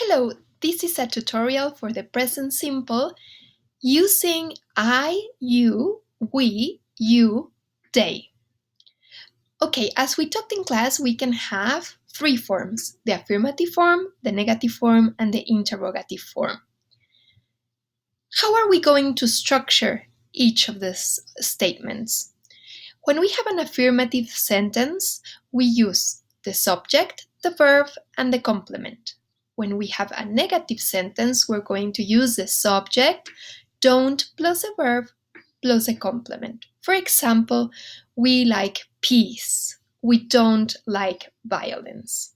Hello, this is a tutorial for the present simple using I, you, we, you, they. Okay, as we talked in class, we can have three forms: the affirmative form, the negative form, and the interrogative form. How are we going to structure each of these statements? When we have an affirmative sentence, we use the subject, the verb, and the complement. When we have a negative sentence, we're going to use the subject, don't plus a verb plus a complement. For example, we like peace. We don't like violence.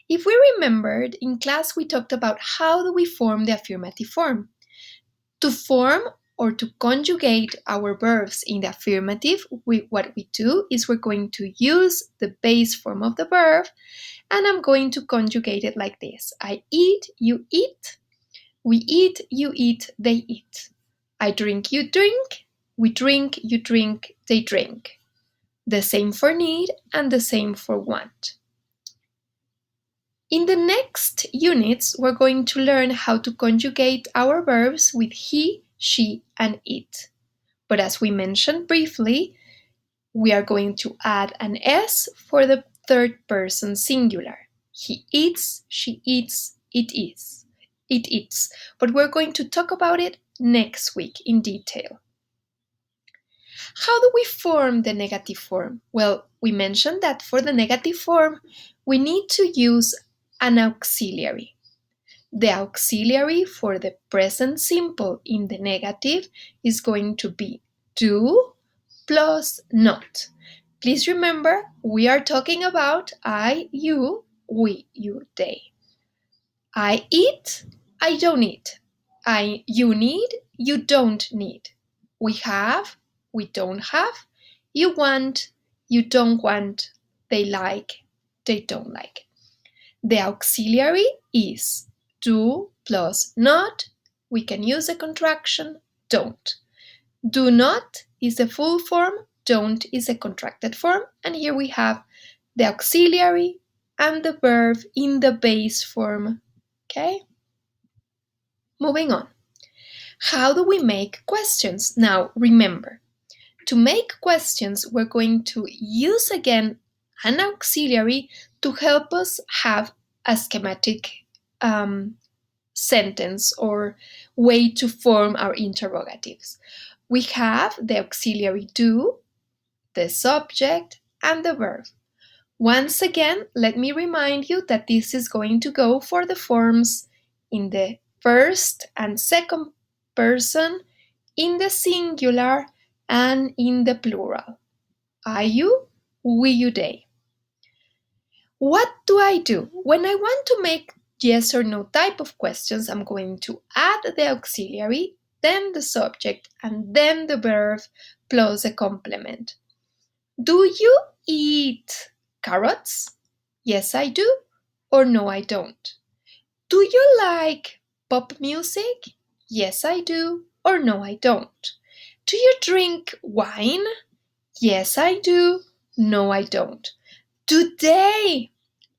If we remembered, in class we talked about how do we form the affirmative form. To form or to conjugate our verbs in the affirmative, what we do is we're going to use the base form of the verb, and I'm going to conjugate it like this. I eat, you eat. We eat, you eat, they eat. I drink, you drink. We drink, you drink, they drink. The same for need and the same for want. In the next units, we're going to learn how to conjugate our verbs with he, she, and it. But as we mentioned briefly, we are going to add an S for the third person singular. He eats, she eats, it is. It eats. But we're going to talk about it next week in detail. How do we form the negative form? Well, we mentioned that for the negative form, we need to use an auxiliary. The auxiliary for the present simple in the negative is going to be do plus not. Please remember, we are talking about I, you, we, you, they. I eat, I don't eat. You need, you don't need. We have, we don't have. You want, you don't want. They like, they don't like. The auxiliary is do plus not. We can use a contraction, don't. Do not is the full form, don't is a contracted form, and here we have the auxiliary and the verb in the base form. Okay? Moving on. How do we make questions? Now, remember, to make questions, we're going to use again an auxiliary to help us have a schematic sentence or way to form our interrogatives. We have the auxiliary do, the subject, and the verb. Once again, let me remind you that this is going to go for the forms in the first and second person, in the singular, and in the plural. I, you, we, you, they. What do I do? When I want to make yes or no type of questions, I'm going to add the auxiliary, then the subject, and then the verb plus a complement. Do you eat carrots? Yes, I do. Or no, I don't. Do you like pop music? Yes, I do. Or no, I don't. Do you drink wine? Yes, I do. No, I don't. Do they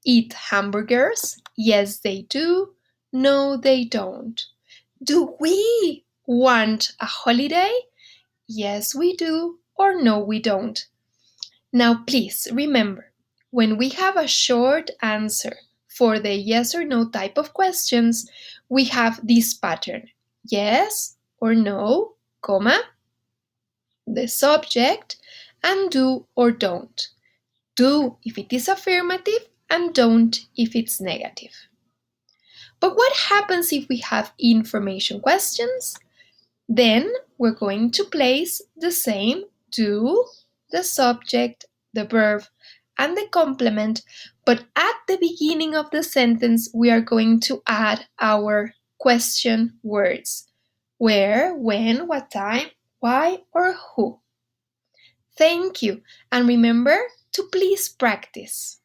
eat hamburgers? Yes, they do. No, they don't. Do we want a holiday? Yes, we do. Or no, we don't. Now, please remember, when we have a short answer for the yes or no type of questions, we have this pattern: yes or no, comma, the subject, and do or don't. Do if it is affirmative and don't if it's negative. But what happens if we have information questions? Then we're going to place the same do, the subject, the verb, and the complement, but at the beginning of the sentence we are going to add our question words: where, when, what time, why, or who. Thank you, and remember to please practice.